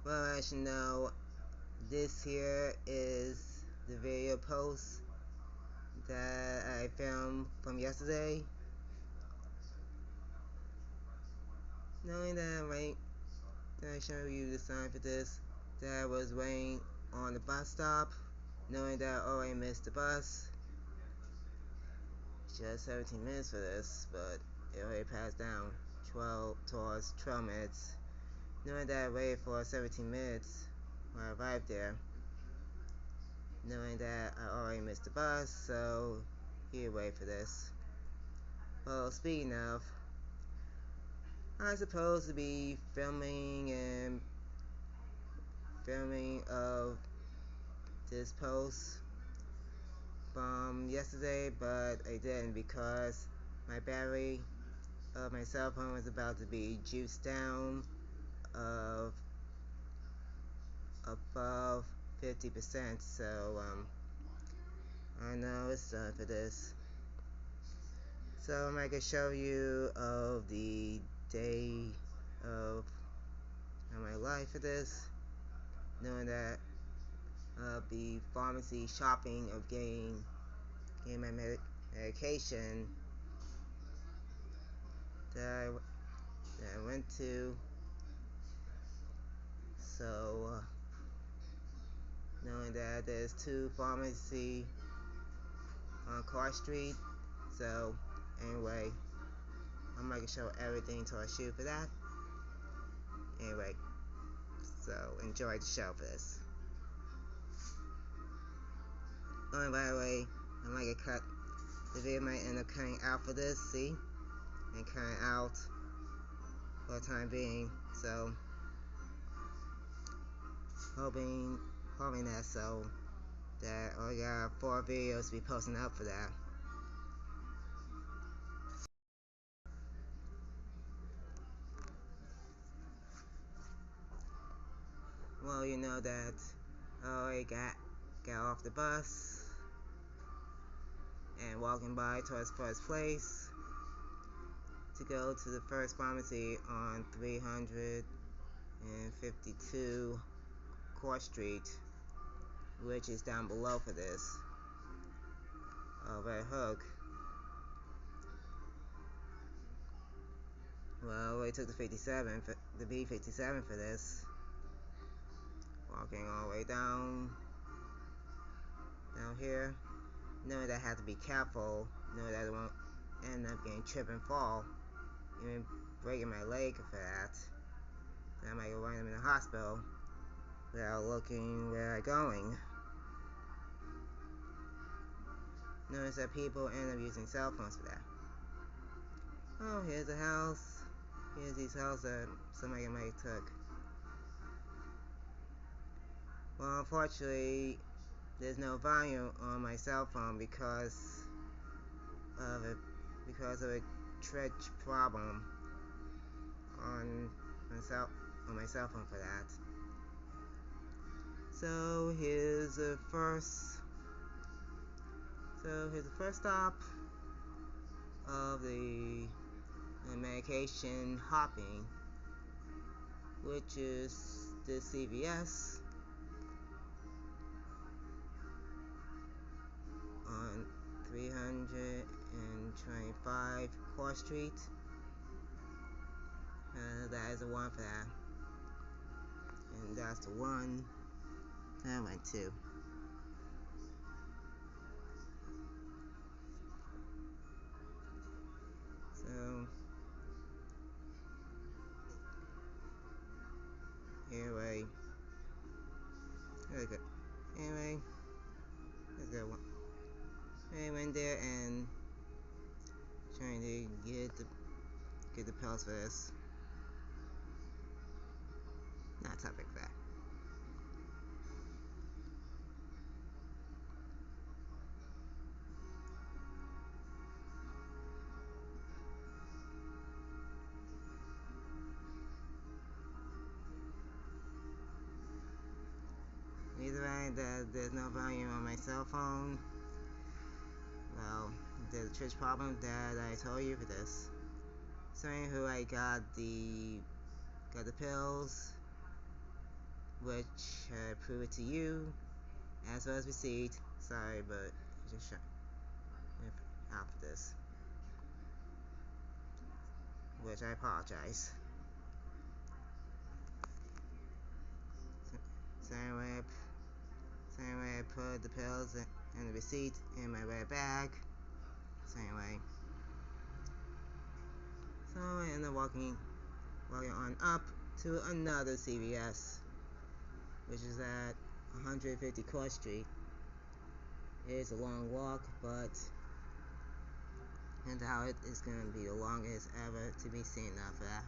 Well, as you know, this here is the video post that I filmed from yesterday. Knowing that I showed you the sign for this, that I was waiting on the bus stop, knowing that I already missed the bus. Just 17 minutes for this, but it already passed down 12 minutes. Knowing that I waited for 17 minutes when I arrived there, knowing that I already missed the bus, so here wait for this. Well, speaking of, I'm supposed to be filming of this post from yesterday, but I didn't because my battery of my cell phone was about to be juiced down of above 50%, so I know it's done for this. So I can show you of the day of my life for this, knowing that the pharmacy shopping of getting my medication that I went to. So knowing that there's two pharmacy on Car Street. So anyway, I'm not gonna show everything until I shoot for that. Anyway, so enjoy the show for this. Oh, and by the way, I might get cut. The video might end up cutting out for this, see? And cutting out for the time being. So hoping that so that I got 4 videos to be posting up for that. Well, you know that I already got off the bus and walking by towards first place to go to the first pharmacy on 352 Court Street, which is down below for this. Red Hook. Well, we took the B57 for this. Walking all the way down here. Knowing that I have to be careful, knowing that I won't end up getting tripped and fall, even breaking my leg for that. Then I might go wind up in the hospital without looking where I'm going. Notice that people end up using cell phones for that. Oh, here's a house. Here's these houses that somebody might have took. Well, unfortunately, there's no volume on my cell phone because of a trick problem on my cell phone for that. So here's the first stop of the medication hopping, which is the CVS on 325 Court Street. That is the one for that. And that's the one that I went to. So, anyway, really good. Anyway, let's go. I went there and trying to get the pills for this. Not topic for that. Either way, there's no volume on my cell phone. Well, there's a trick problem that I told you for this. So anywho, I got the pills which prove it to you as well as receipt. Sorry, but just after this, which I apologize. Same way, I put the pills and the receipt in my red bag. Same way. So I end up walking on up to another CVS, which is at 150 Court Street. It is a long walk, but I doubt it is going to be the longest ever to be seen of that.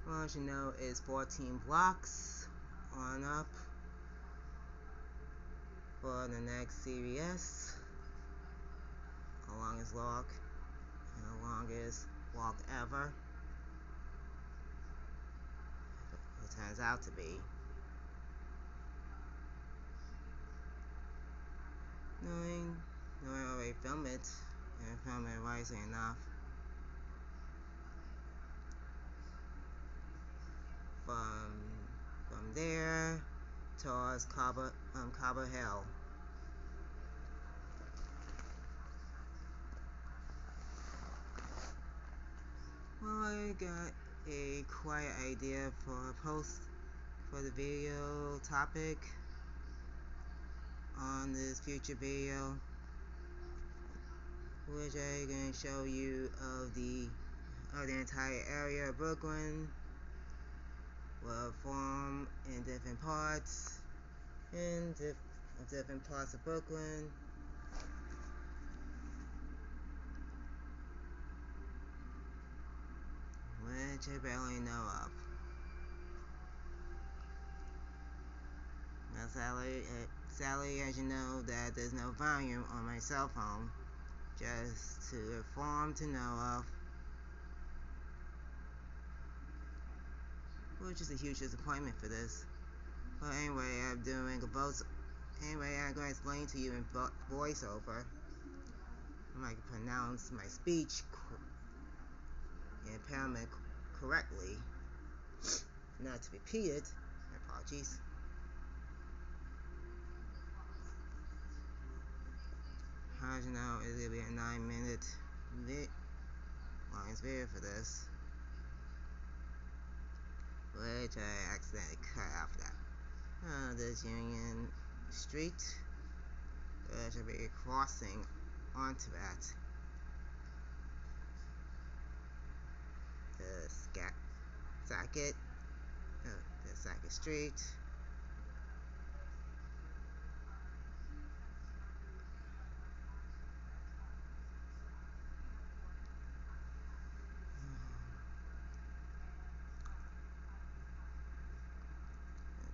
Well, as you know, it's 14 blocks on up for the next CVS. The longest walk and the longest walk ever. It turns out to be. Knowing I already filmed it and filmed it wisely enough. From there towards Cobble Hill. Well, I got a quiet idea for a post for the video topic on this future video, which I'm going to show you of the entire area of Brooklyn, will form in different parts, different parts of Brooklyn. Which I barely know of. Now, sadly, as you know, that there's no volume on my cell phone, just to inform to know of, which is a huge disappointment for this. But anyway, I'm doing a voice. Anyway, I'm going to explain to you in voiceover. I can pronounce my speech and impairment correctly. Not to repeat it. My apologies. As you know, it's going to be a 9-minute longest video for this, which I accidentally cut out for that. This Union Street, which I'll be crossing onto that. The Sackett Street.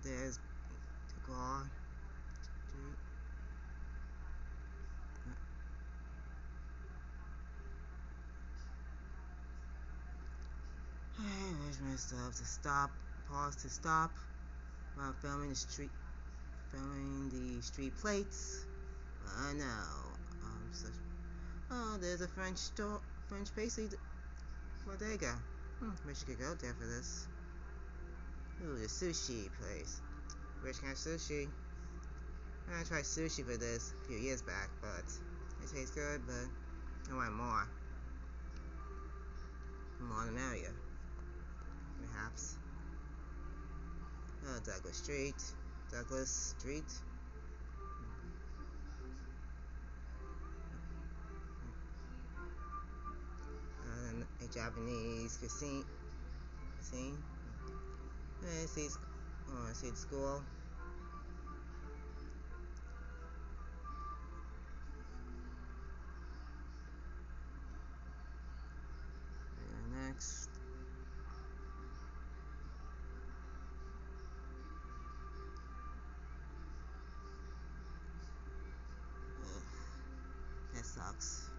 There's Gar Street. I wish myself to pause to stop while filming the street plates. I know. There's a French pastry bodega. Wish you could go there for this. Ooh, the sushi place. Which kind of sushi? I tried sushi for this a few years back, but it tastes good, but I want more. More the merrier. Perhaps. Douglas Street. A Japanese cuisine. See the school. And next. That sucks.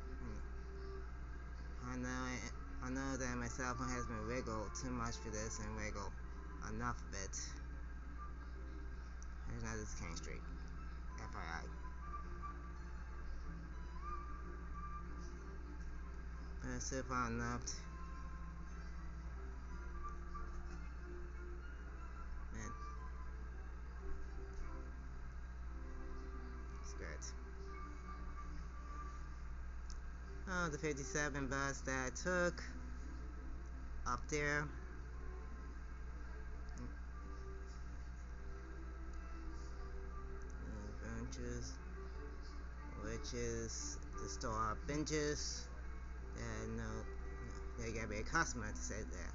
I know that my cell phone has been wiggled too much for this and wiggled enough of it. It's not just King Street. FYI. Let's see if I'm left. Man, it's good. Oh, the 57 bus that I took up there. Benches, which is the store benches. And no, you gotta be a customer to say that.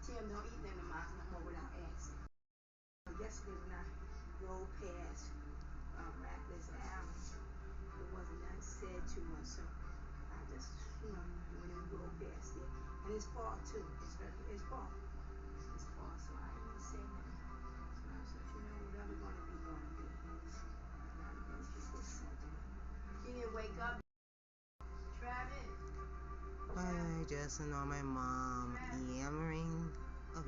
Tim, don't eat them in mine no more without asking. Yesterday when I rolled past Rapids Alley, there wasn't nothing said to us, so I just, went and rolled past it. And it's far too. It's far. It's far, so I didn't say nothing. So I said, whatever gonna be, gonna be. And these people something. He didn't wake up. Travis. I just know my mom yammering at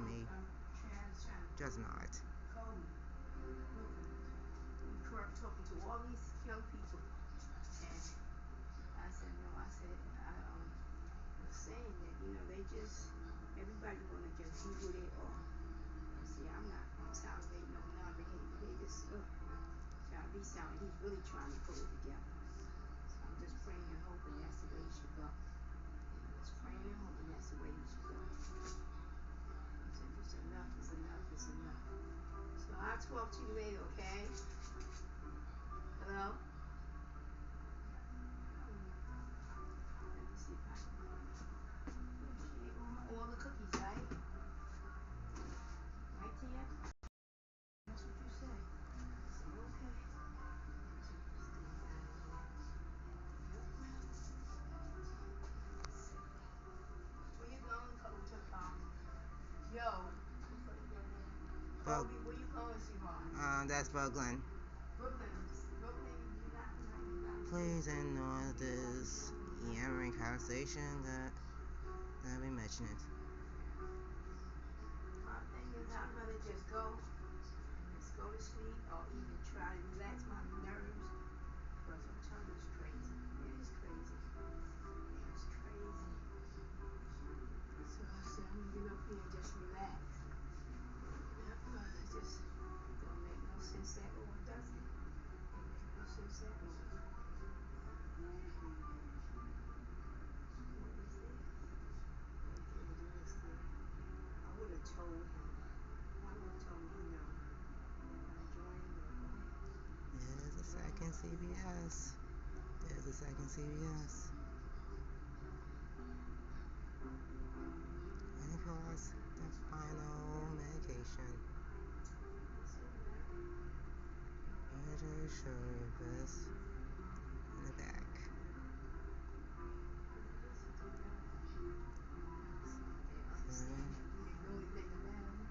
me. Just not. Kobe, Brooklyn. Talking to all these young people. And I said, no, I said, was saying that, they just, everybody wanna just be who they are. See, I'm not tolerating no non-behavior. They just, Child B sound like he's really trying to pull it together. So I'm just praying and hoping that's the way he should go. Just praying and hoping that's the way he should go. So just enough is enough is enough. So I'll talk to you later, okay? Hello? Let me see if I can. She ate all the cookies, right? Right, Tia? That's what you said. So, okay. Take these things out of here. Yep. Where you going, Yo, before you go there. Kobe, where you going, sweetheart? That's Brooklyn. Brooklyn, you not tonight. Please ignore this yammering conversation that I've been mentioning. My thing is, I'd rather just go to sleep or even try to relax my nerves. Because I'm telling you, it's crazy. It is crazy. It's crazy. So I said, I'm gonna get up here and just relax. It just don't make no sense at all, does it? Don't make no sense at all. What is this? Okay, it is there. I would have told him. I would have told him, joining There's a second CVS. And of course, the final medication. Better service in the back.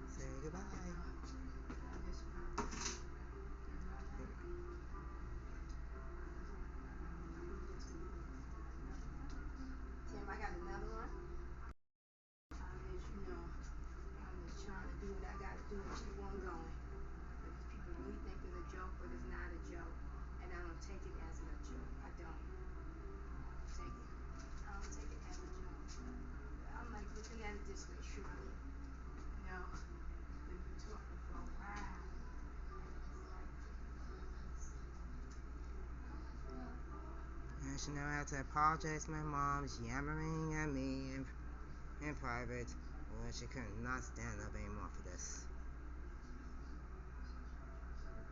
Say goodbye. Tim, I got another one. I'm just trying to do what I gotta do and keep on going. But these people really think it's a joke, but it's not a joke. And I don't take it as a joke. I don't take it. I don't take it as a joke. I'm like looking at it this way, Shirley. We've been talking for a while. And she never had to apologize. My mom's yammering at me in private. Well, she could not stand up anymore for this.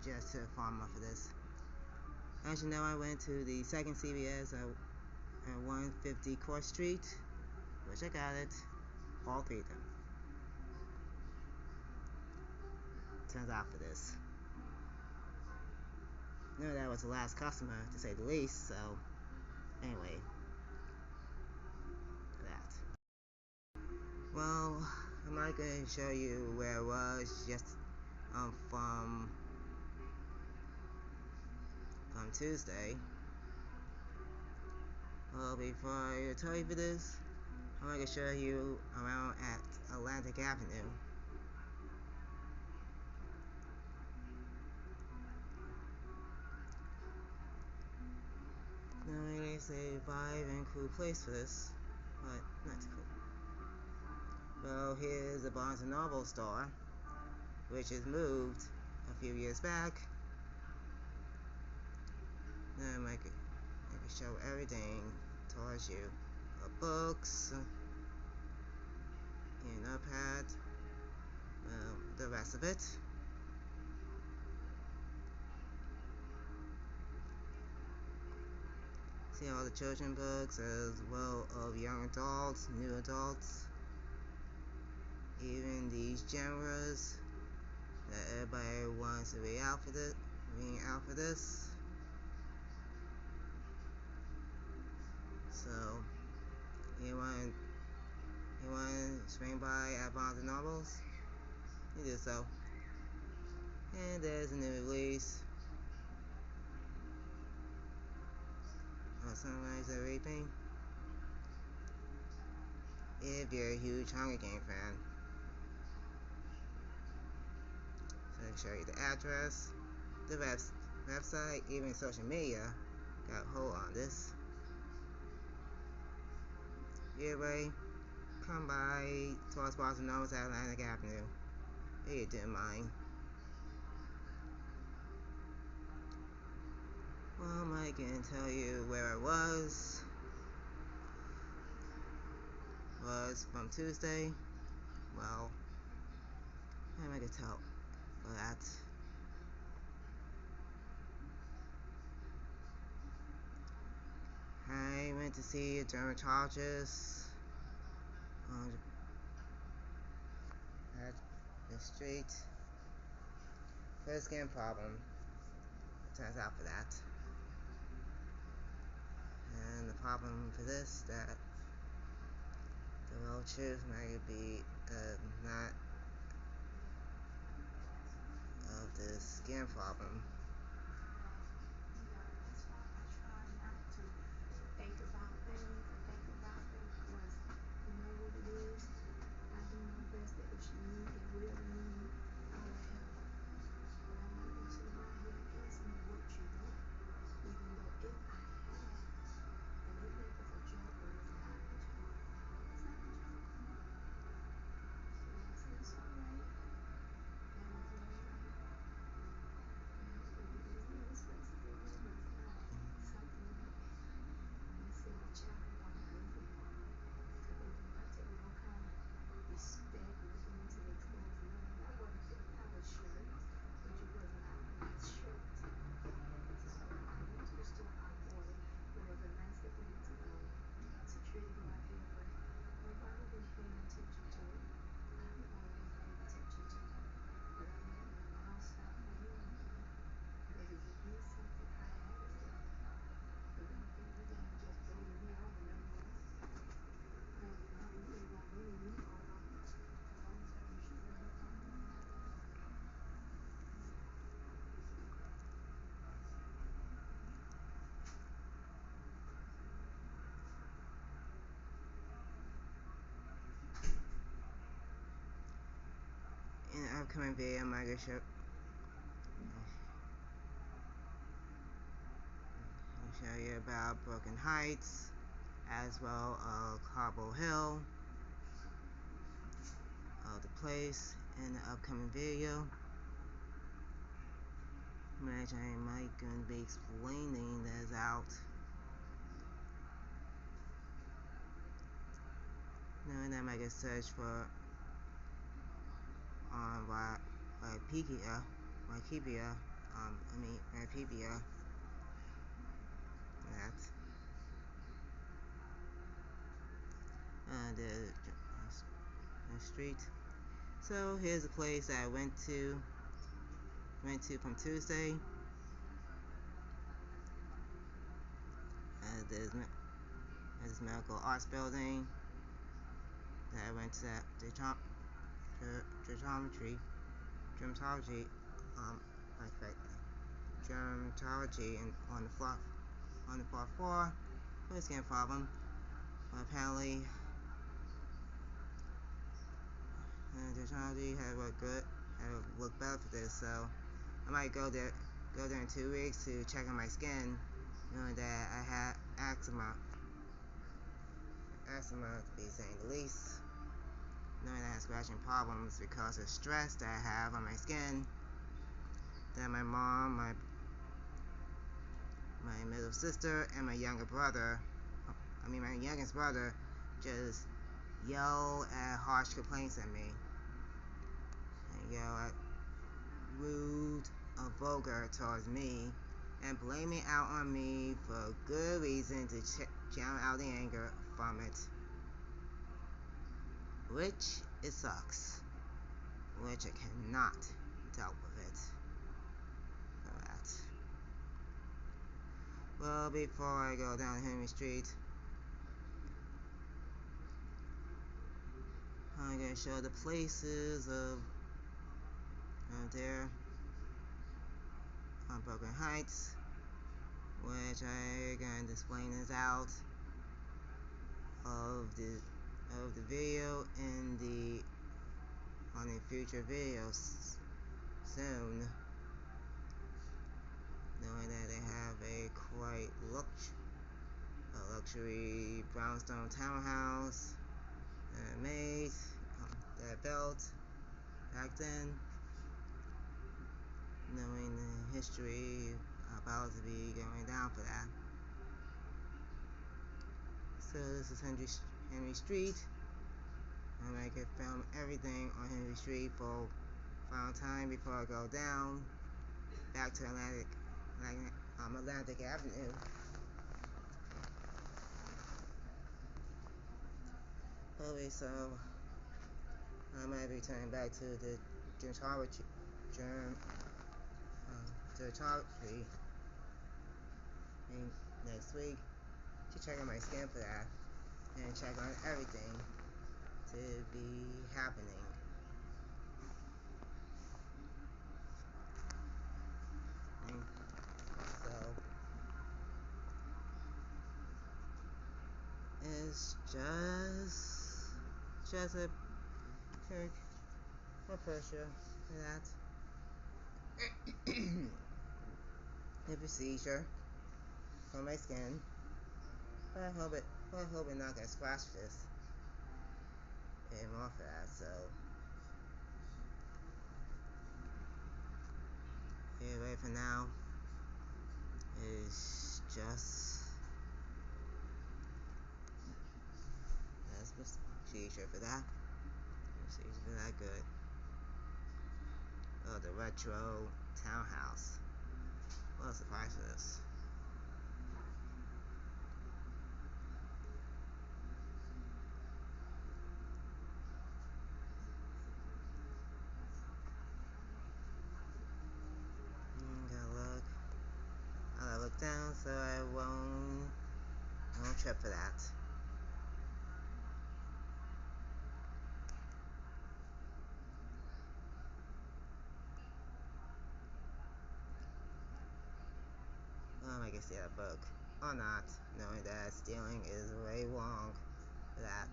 Just to farm off of this. As you know, I went to the second CVS at 150 Court Street, which I got it, all three of them. Turns out for this. No, that was the last customer, to say the least, so anyway, that. Well, I'm not going to show you where it was just from Tuesday. Well, before I tell you for this, I'm going to show you around at Atlantic Avenue. Now, they say vibe and cool place for this, but not too cool. Well, here's a Barnes & Noble store, which has moved a few years back. Now I can show everything towards you. Books, notepad, the rest of it. See all the children books as well of young adults, new adults, even these genres that everybody wants to read out for this. So you want swing by at Barnes & Nobles? You do so. And there's a new release on Sunrise and Reaping. If you're a huge Hunger Game fan. So I can show you the address, the website, even social media got a hold on this. Anyway, come by towards Barnes & Nobles at Atlantic Avenue. If you didn't mind. Well, I can tell you where I was from Tuesday. Well, I'm not gonna tell that. I went to see a dermatologist at the street for a skin problem. Turns out for that. And the problem for this, that the real truth might be not of the skin problem. That's why I try not to think about things and think about them, because you know what it is. I do my best that if she needs and really need, I will help her. But I'm not gonna sit around here and ask me what you want, even though if I have, and they think it's a joke, but it's not a joke. It's not a joke. So I said it's alright. That is alright. It is no expensive in there, but it's not something that necessarily a child don't go for. Because they do not take no kind of respect looking into their clothes. None of that. I was short, but it was not a nice shirt. So I went to the store, I bought it. It was a nice looking security guard there, but nobody really paying attention to it. I'm the only one paying attention to it. But I'm not going to now stop paying anything, because if you need something, I have it for you. But don't think you're going to just bully me over, number one. No, you're not really going to bully me over, because I'm going to tell you straight up, I'm not. In the upcoming video, I'm going to show you about Broken Heights, as well as Cobble Hill, the place in the upcoming video. Which I might going to be explaining this out. Now and then I can search for Wikipedia, that. the street. So here's a place I went to from Tuesday. There's this medical arts building that I went to that dermatology, I expect dermatology and on the floor floor with a skin problem. But apparently, dermatology had looked better for this, so I might go there in 2 weeks to check on my skin, knowing that I had eczema to be saying the least. Knowing I have scratching problems because of stress that I have on my skin, that my mom, my middle sister, and my youngest brother just yell at harsh complaints at me, and yell at rude or vulgar towards me, and blame it out on me for good reason to drown out the anger from it, which it sucks, which I cannot deal with it. So that. Well, before I go down Henry Street, I'm going to show the places of there on Brooklyn Heights, which I going to explain this out of the video on the future videos soon, knowing that they have a quite luxury brownstone townhouse that made that built back then, knowing the history about to be going down for that. So this is Henry Street. And I can film everything on Henry Street for final time before I go down back to Atlantic Avenue. Okay, so I might be turning back to the dermatology next week to check on my skin for that and check on everything to be happening. And so it's just a pressure for that. The procedure for my skin. But I hope it not gonna scratch this anymore for that. So anyway, for now is just that's procedure for that. Procedure for that good. Oh, the retro townhouse. What's the price of this? Gotta look down so I won't trip for that. I can see that book or not, knowing that stealing is way wrong for that.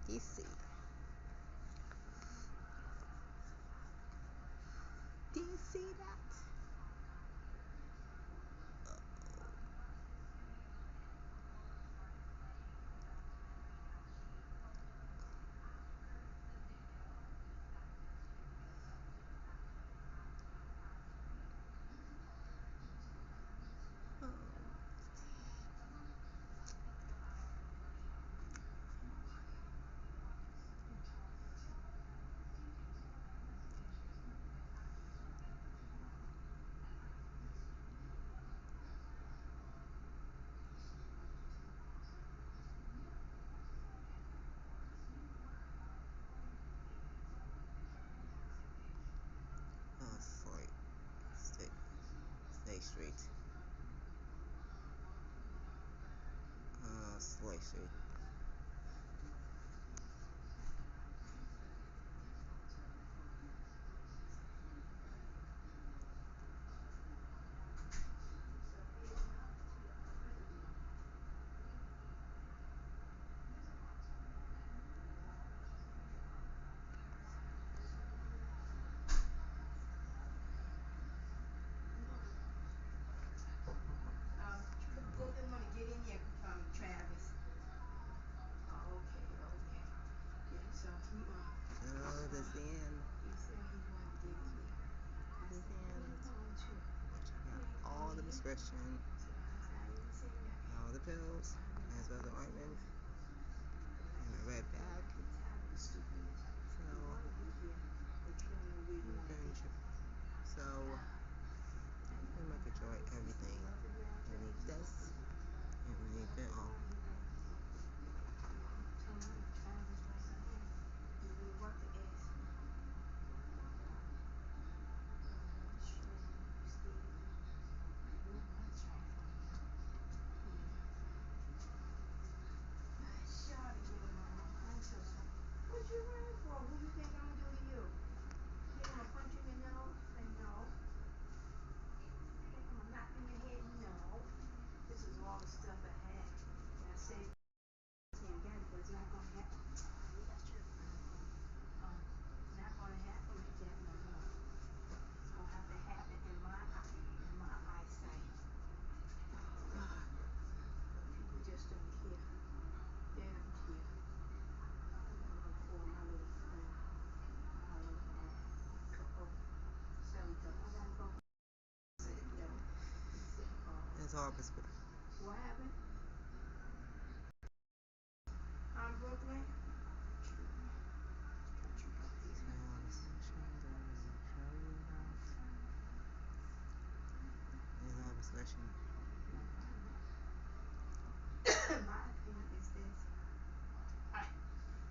You see. Do you see that? Street. Brooklyn want to get in there, Travis. Oh, okay, okay. Yeah, so he Oh, that's the end. he said he wanted to get in there. I That's said, the where end. you going to? Got You ain't all going the in. prescription, So I didn't say nothing. all the pills, as well as the ointment, and a red bag. Get tired of the stupidness. So, You want to be here, but you don't know where you want to be. so we make enjoy everything. We need this, and we need that all. Tony and Travis right now. You know what to ask me. Sure, you scared of me. You know I'm trying for you. Yeah. Sure to get him on. I'm so sorry. What you running for? What you think I'm gonna do to you? You think I'm gonna punch you in your nose? Say no. You think I'm gonna knock you in your head? No. This is all the stuff I had. And I said, can't get it, but it's not gonna happen. Not gonna happen like that no more. It's gonna have to happen in my eyesight. Oh God. But people just don't care. They don't care. I'm gonna call my little friend, my little Sally Cup. I gotta go. I said no. He said, oh. That's all prescription. What happened? Brooklyn? My opinion is this. Alright.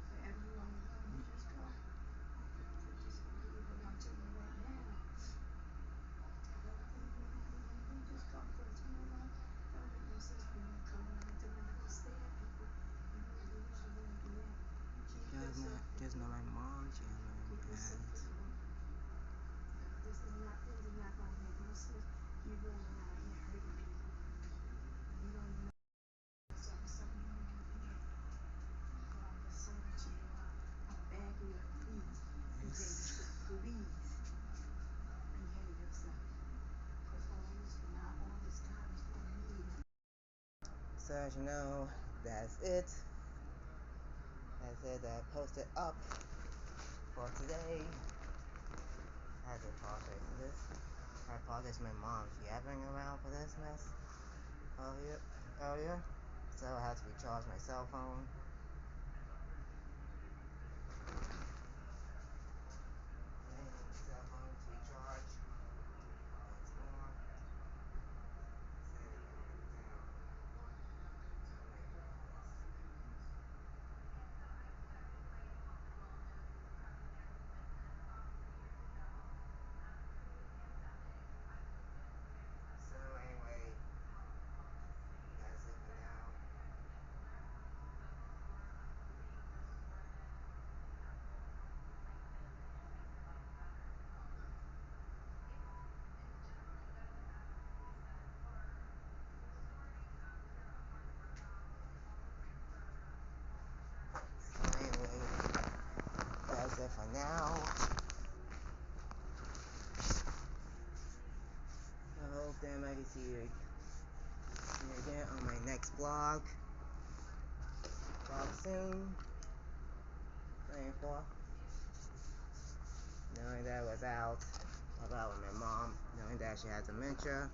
Wherever you want to go, you just go. Just do it, but I'm telling you right now. Whatever you want to do, just go. Because you know what? Don't make no sense for you to come around and telling me to stay at people. You want to do this, you want to do that. Keep yourself. Just know my mom, Keep yourself together. This is not gonna make no sense. You going around here hurting people. You don't even know something you need to be doing. But I'm just saying to you, I'm begging you, please, behave yourself. Because all this time is for me. So as you know, that's it. That's it. I posted up for today. I had to apologize for this. I apologize to my mom. She had been around for this mess earlier. So I had to recharge my cell phone. That's it for now. I hope that I can see you again on my next blog. Soon. Praying for. Knowing that I was out about with my mom, knowing that she had dementia.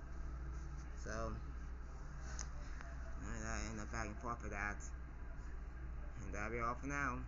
So, knowing that I ended up back and forth for that. And that'll be all for now.